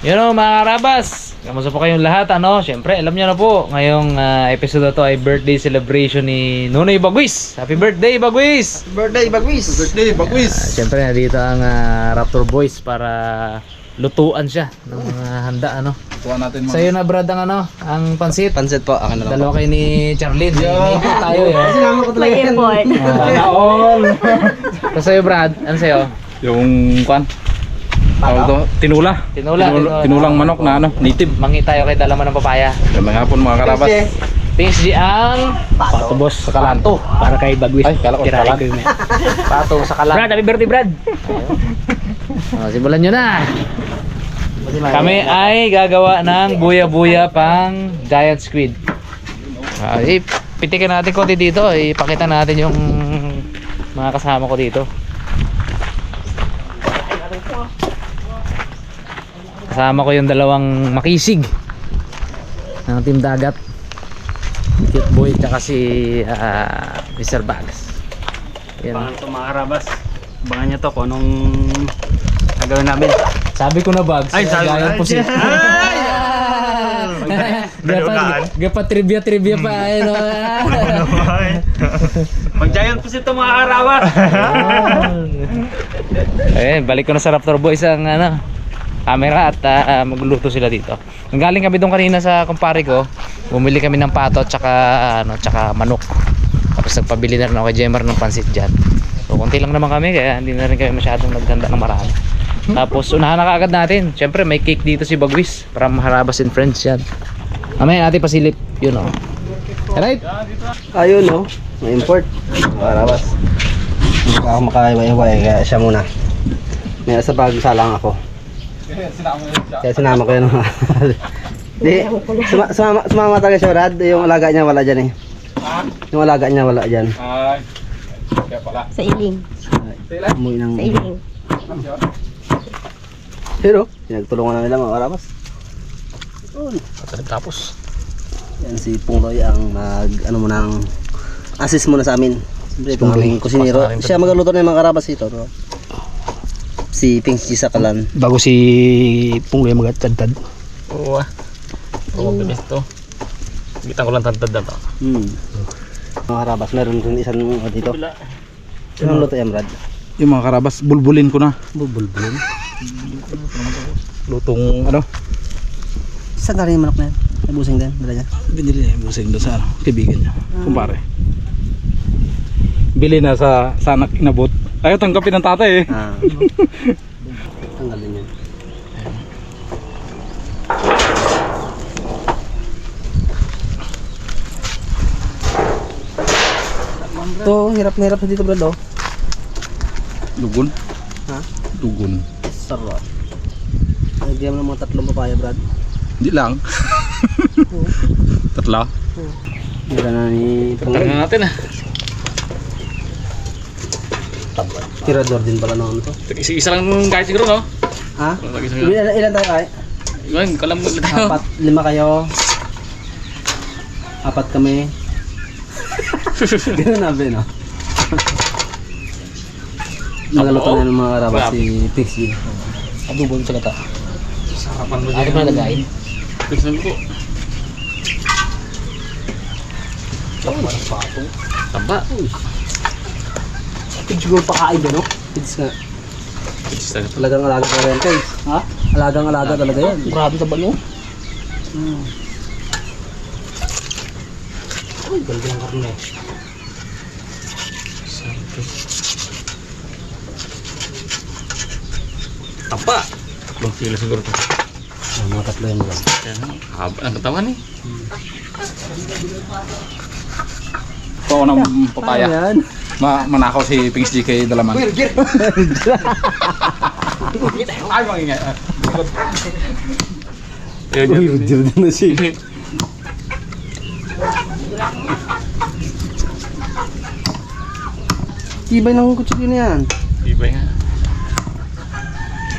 Yun o mga karabas, kamusta po kayong lahat ano? Siyempre alam nyo na po, ngayong episode na to ay birthday celebration ni Nonoy Bagwis. Happy birthday Bagwis! Happy birthday, Bagwis! Happy birthday, Bagwis! Siyempre nandito ang Raptor Boys para lutuan siya ng mga handa ano. Tuwa natin mga... Sa'yo na Brad ang ano, ang pansit. Pansit po, akin na lang po. Dalawa kayo ni Charlene. May import tayo yun. Sinama ko talaga yan. All. Tapos sa'yo Brad, ano sa'yo? Yung kwan. Tawag to, tinula. Tinulang manok na ano, native. Mangi tayo kay dalaman ng papaya. Ganda nga po mga karabas. Pings di ang pato boss sa kalanto para kay Bagwis. Ay, kala ko sa kalan. Pato sa kalanto. Brad, happy birthday Brad. Simulan nyo na. Kami ay gagawa ng buya-buya pang giant squid. Pitikin natin konti dito. Ipakita natin yung mga kasama ko dito. Kasama ko yung dalawang makisig ng Team Dagat, Cute Boy tsaka si Mr. Bags. Abangan ito mga karabas. Abangan nyo to kung anong gagawin namin. Sabi ko na Bags. Ay, sabi ko na. po si Gapa trivia pa ano. Pag giant po ito mga karabas. Ayun, balik ko na sa Raptor Boys ang ano, camera at magluluto sila dito. Nanggaling kami doon kanina sa kumpare ko. Bumili kami ng pato at tsaka manok. Tapos nagpabili na rin ako kay Jemar ng pansit dyan. So konti lang naman kami kaya hindi na rin kami masyadong naghanda ng marami. Tapos unahan na kaagad natin. Siyempre may cake dito si Bagwis para maharabas and friends yan. Mamaya natin pasilip. Yun o. Alright? Ayun no, may import. Karabas. Hindi pa ako makaiwa-iwa kaya siya muna. May sa bag salang ako. Kaya sinama ko yun. Di, sumama talaga siya Brad. Yung alaga niya wala dyan eh. Yung alaga niya wala dyan. Ay, kaya pala. Sa iling. Umuwi ng... Sa iling. Pero, pinagtulungan na nila mga karabas. Tapos. Yan si Pungloy ang ano mo nang assist muna sa amin. Siyempre itong aming kusinero. Siya magluto na yung mga karabas ito. No? Si Pings G sa kalan. Bago si Pungloy magatad-tad. Oo ah. Oo, mabilis to. Bitan ko lang tantad na to. Mga karabas, meron din isang dito. Anong luto yan Brad? Yung mga karabas, bulbulin ko na. Bulbulin? Lutong ano? Saan galing yung manok na yan? May busing din, dala niya. Binili niya yung busing doon sa ano, kaibigan niya. Kumpare. Bili na sa anak inabot. Ayaw tanggapin ng tatay eh. Tanggalin yan. Ito, hirap na hirap na dito Brad oh. Dugon? Ha? Dugon. Sarap. Nagyam ng mga tatlong papaya Brad. Hindi lang. Tatla. Hindi ka na ni Tangan natin ah. Tirador din pala naman ito. Isa lang kahit siguro no? Ha? Ilan tayo ay? Yun, kalam mo tayo. 5 kayo. 4 kami. Ganun na ba no? Nagaluto na ng mga karabas si Pixie. Adobo sa gata. Sarapan mo Ano ba nalagay? Tignan ko. Tamba. Siguro pakain ba no? Pids nga. Talagang alaga talaga yan guys. Ha? Alagang alaga talaga yan. Grabe sa banyo. Uy, ganda ng karne. Tamba. Tatlong kilo siguro to. Mga tatlo yan lang. Haba ng katawan eh. Ito ako ng papaya. Ano yan? Manakaw si Pings G kay Dalaman. Ay, mangingay. Uy, udyo din na siya. Tibay ng kutsilyo na yan. Ibay nga.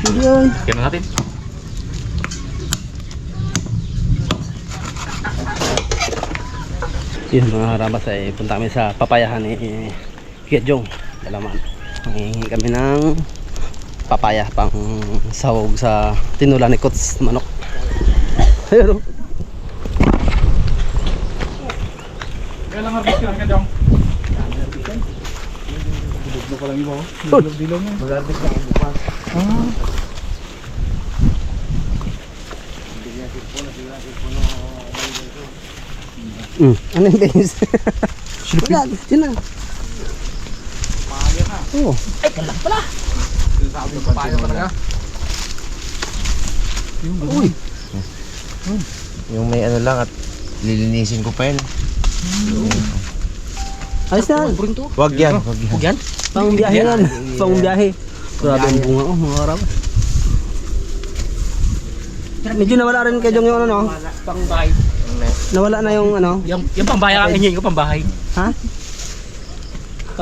Hindi ay. Kaya natin. Yun mga harabas ay punta kami sa papayahan ni Kiat Jong Dalaman. Mangingi kami ng papaya pang sahog sa tinula ni Kots manok. Ayun. Kailan harvest ka Jong? Dugno pa lang iba. Dilog-dilog na. Mag-harvest ka bukas. Ano yung base? Wala, yun na. Oo. Ay, kalak pala. Sabi ko papaya talaga. Uy. Yung may ano lang at lilinisin ko pa yun. Ayos na. Wag yan, wag yan. Huwag yan. Pang biyahe yan. Pang biyahe. Grabe ang bunga ko, mga karab. Medyo nawala rin kay Jong yung ano, no? Pangbahay. Nawala na yung ano. Yung pambahay ang inyo, yung pambahay. Ha?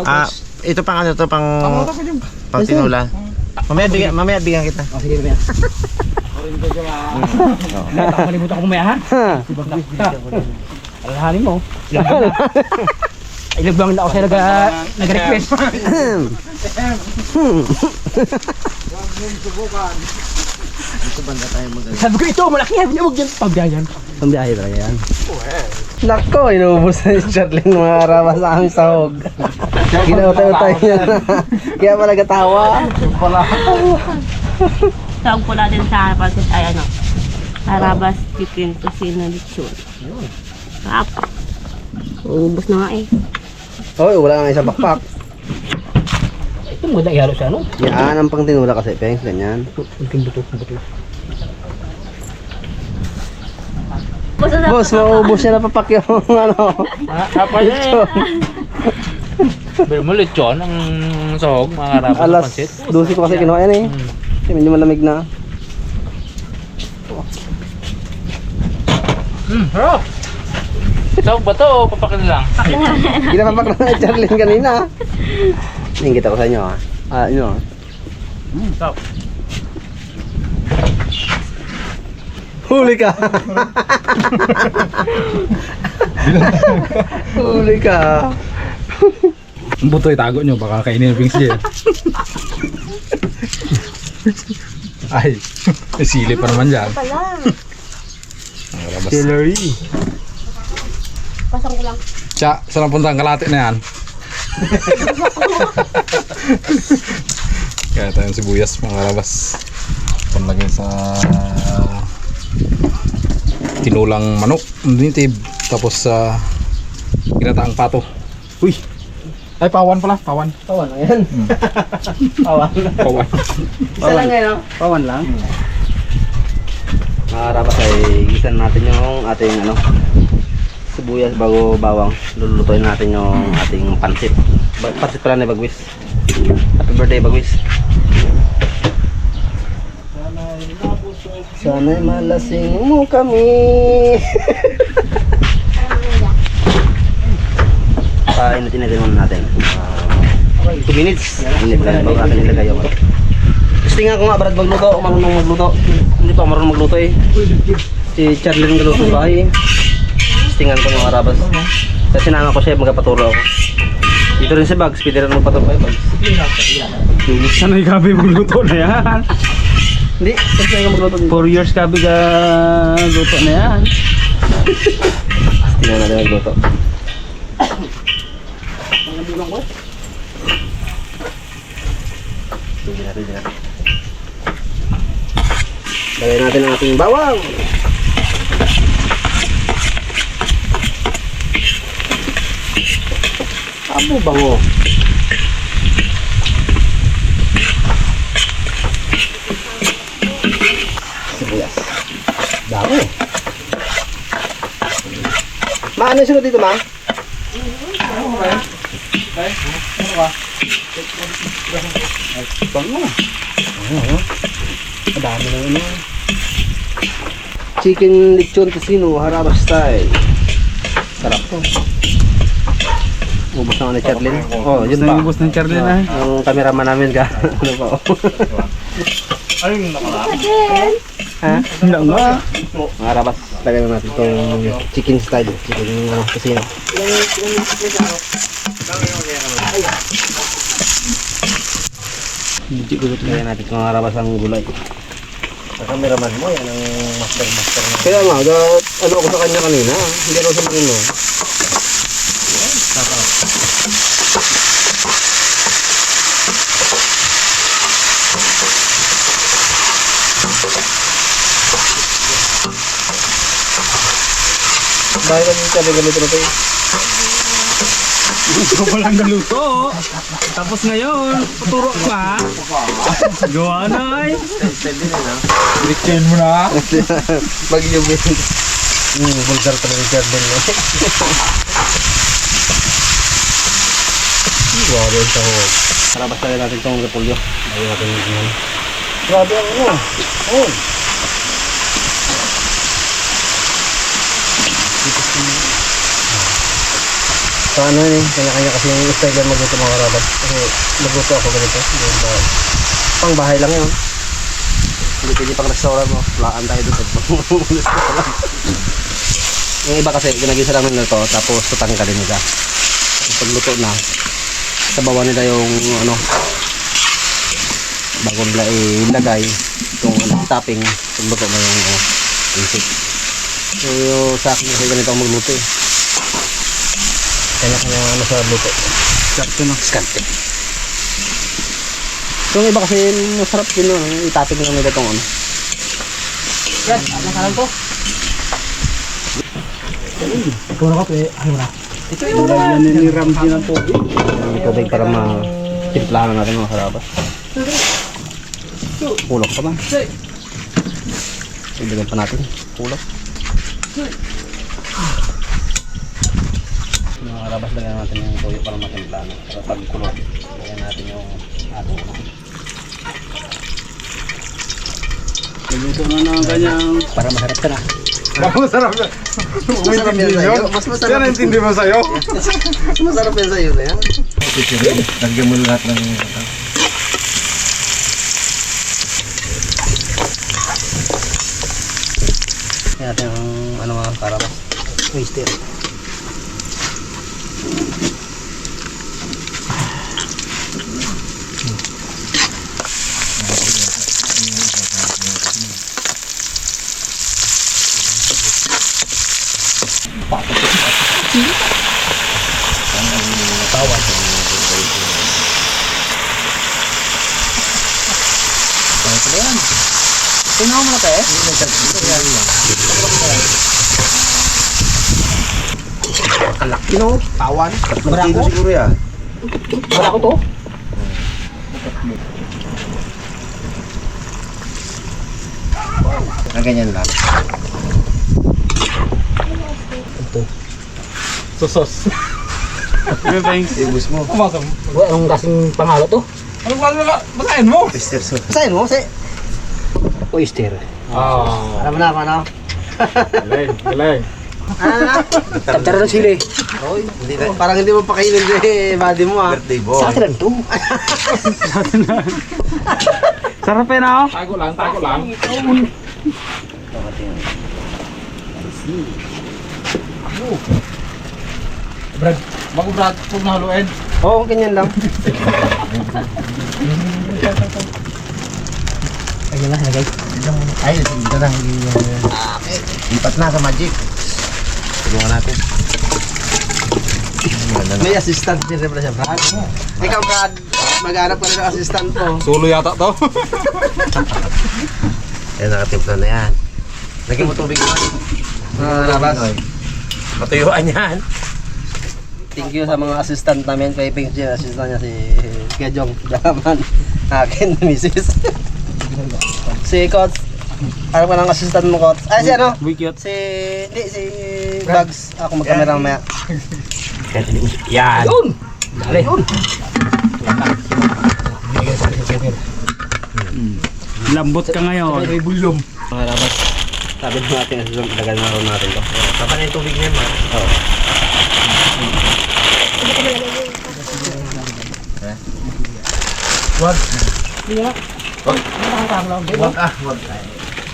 Ah, ito pang ano to, pang Ayos tinula. Mamaya bigyan kita. Oh, sige, mamaya. Nakakalimutan ko mamaya ha. Alhanin mo. Ilang buwan na ako sa'yo nag-request. Sabi ko ito, malaki yan. Huwag yan pagbiyayan. Pang biyahe talaga yan. Nako, inuubos na yung Charlene mga karabas sa aming sahog. Ginautay-utay niya na. Kaya pala gatawa. Tawag po natin sa pansit ay ano, Arabas chicken tocino lechon. Sarap. Ubus na nga eh. Oy, wala nga isang bakpak. Ito maganda ihalo sa ano? Yan ang pang tinula kasi, Peng. Ganyan. Kunting buto. Boss, maubos niya na papak yung ano. Lechon. Pero mo lechon ang sahog, mga karabas ng Alas pansit. 12 ko kasi kinuha yan eh. Kasi medyo malamig na. Harap! Sahog ba to o papakin lang? Ginapapak na ni Charlene kanina. Ningkita ko sa inyo ha. Ah, yun. Sahog. Huli ka! Huli ka! Ang buto itago nyo, baka kainin ng Pings J. Ay, may sili pa naman dyan. Ang labas. Celery! Pasang ko lang. Siya, saan ang punta ang kalate na yan? Kaya tayong sibuyas mga labas. Panlagay sa tinulang manok, nitib, tapos sa ginataang pato. Uy! Ay, pawan pala, pawan. Pawan lang yan. Pawan. Pawan. Isa lang ngayon, no? Pawan lang. Mga karabas ay gisan natin yung ating ano, sibuyas bago bawang. Lulutuin natin yung ating pansit. Pansit pala ni Bagwis. Happy birthday, Bagwis. Sana'y malasing mo kami. Inutin muna natin. 2 minutes. Init lang bago natin ilagay yung gusto nga ko nga Brad magluto o marunong magluto. Hindi pa ako marunong magluto eh. Si Charlene galuto sa bahay eh. Tingnan ko mga karabas. Kasi sinama ko siya magpaturo ako. Dito rin si Bugs, pwede rin magpaturo kay Bugs. Sanay gabi magluto na yan. Hindi, kasi nga magluto din. 4 years gabi ka luto na yan. Tingnan natin magluto. Tingnan natin. Lagay natin ang ating bawang. Abo bango. Sibuyas. Dami. Maano yung sunod dito, ma? Madami na ano. Chicken lechon tocino, Harabas style. Sarap to. Ubus na ako ni Charlene. Oh, yun pa. Ubus ng Charlene na. Ang cameraman namin ka. Ano pa? Ha? Hindi nga. Mga Harabas, lagay na natin itong chicken style. Chicken tocino. Kaya natin kung harabas ang gulay. Sa cameraman mo, yan ang master na. Kaya nga, ano ako sa kanya kanina. Hindi ako sa mga Dahil kami sabi ganito na tayo. Ikaw pa lang naluto. Tapos ngayon, paturo pa. Gawa na eh. Richard mo na. Mag-yubin. Vulgar pa ng Richard din. Grabe yung tahog. Harabas tayo natin itong repolyo. Ayaw natin yung grabe ang ano. Oh. So ano yun, kanya-kanya kasi yung style yan magluto mga karabat. Kasi magluto ako ganito. Pang bahay lang yun. Hindi pwede pang restaurant mo. Laan tayo doon sa restaurant. Yung iba kasi ginagisa lang nila ito tapos tutanggalin nila. Pagluto na, sabawan nila yung ano, bago nila ilagay itong topping, pagluto na yung insik. So sa akin kasi ganito ang magluto eh. Kanya-kanya ano sa luto. Sakto na. Skante. So yung iba kasi masarap din no, itaping lang nila itong ano. Yan, ano ka lang to? Ikaw na ka pe, ano na? Ito yung naniniram din ang tubig. Ang tubig para ma-timplahan natin mga karabas. Pulok pa man. Ibigyan pa natin. Pulok. Mga karabas, lagyan natin yung tuyo para matimplahan. Para pagkulok, lagyan natin yung ating Naluto na ng kanyang... para masarap ka na. Masarap na. Masarap yan sa'yo. Mas masarap. Yan ang intindi mo sa'yo. Mas masarap yan sa'yo na yan. Lagyan mo lahat ng... Yan natin ang ano mga karabas. Oyster. Tingnan mo na tayo. Kalaki no? Tawan. 3 kilo siguro yan. Wala ko to. Na ganyan lang. Susos. Thanks. Ibus mo. Kumasam. Wala, anong kasing pangalo to? Anong ba? Basahin mo. Mister Su. Basahin mo kasi. Oyster. Ah. Alam mo na, ano? Galing. Galing. Tantara ng sili. Oy, hindi na. Parang hindi mo pakainin eh, body mo ah. Birthday boy. Sa akin lang to. Sarap eh na oh. Tago lang, tago lang. Brad, bago Brad, huwag na haluin. Oo, ganyan lang. Ayun na, lagay. Ay, dito na. Lipat na sa magic. Tulungan natin. Ganda na. May assistant din rin pala siya, Brad. Ikaw, Brad, mag-aanap ka rin ng assistant ko. Solo yata to. Yan, nakatimpla na yan. Lagyan mo tubig naman. Labas. Matuyuan yan. Thank you sa mga assistant namin. Kay Pink Jin, assistant niya si Kejong Daman. Akin, Mrs. Si Coach. Ano ka ng assistant mo, Coach? Ay, si ano? Wikiot. Hindi, si Bugs. Ako magkamera mamaya. Yan. Dali. Lambot ka ngayon. Bulong. Mga labas. Sabi na natin, ilagay na rin natin to. Tapan na yung tubig niyan, man. Oo. Wag ah, wag.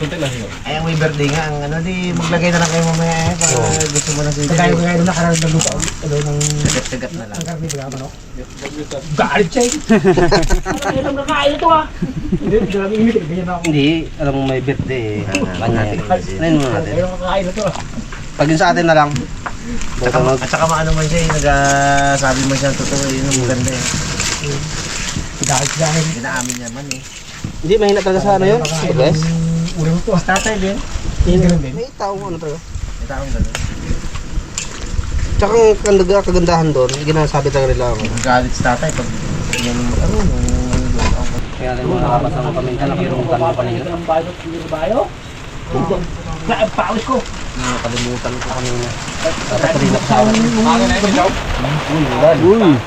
Ay, ang may birthday nga. Ang ano, di maglagay na lang kayo mamaya eh. Para gusto mo na sweet. Kagaya na nakarang nagluto. Ano, ng... Kagat-kagat na lang. Ang karami ba manok? Galit siya eh. Ano ang kakain ito ah? Hindi, grabe imitin. Ganyan ako. Hindi, alam mo may birthday eh. Ano mo natin? Ayun ang kakain ito ah. Pag yun sa atin na lang. At saka maano man siya eh. Nagsabi mo siya totoo. Yun ang maganda eh. Dahil ginaamin niya man eh. Hindi, mahina talaga sa ano yun? Sa best? Ulo ko. Tatay din. Ganun din. May tao ano talaga. May taong ganun. Tsaka ang kagandahan doon, ginasabi talaga nila ako. Galit si tatay pag yan yung ano, Kaya rin mga nakapasang mo paminsan, nakalimutan ko kanina. pawis ko. Nakalimutan ko kanina. Tapos kanina kasama. Uy!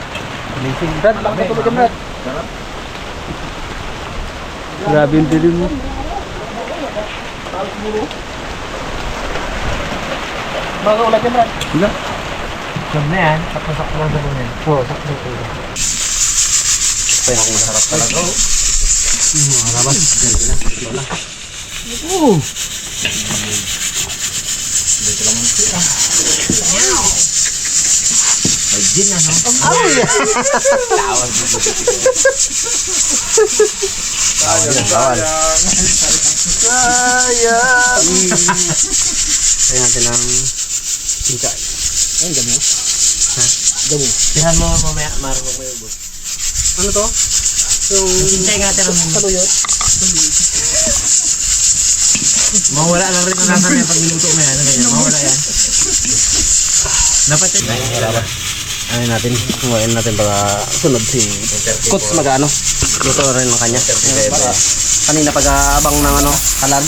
Brad, bakit ito Brad? Grabe yung dilim mo. Mga ulat yan Brad. Wala. Sab na yan. Sakto-sakto lang sa bunin. Oo, sakto ko. Kaya kung masarap talaga. Marabas. May gin ano? Bawal. Sayang. Kaya natin ang singkay. Ay, damo. Ha? Damo. Tingnan mo mamaya, marunong ko yung boss. Ano to? Yung Hintay nga tira mo. saluyot. Mawala lang rin ang lasa niya pag niluto mo yan. Ano ganyan? Mawala yan. Dapat yun. Ano natin, ngayon natin baka sunod si Coach mag-ano. Luto rin ng kanya. Kanina pag-abang ng ano, kalan.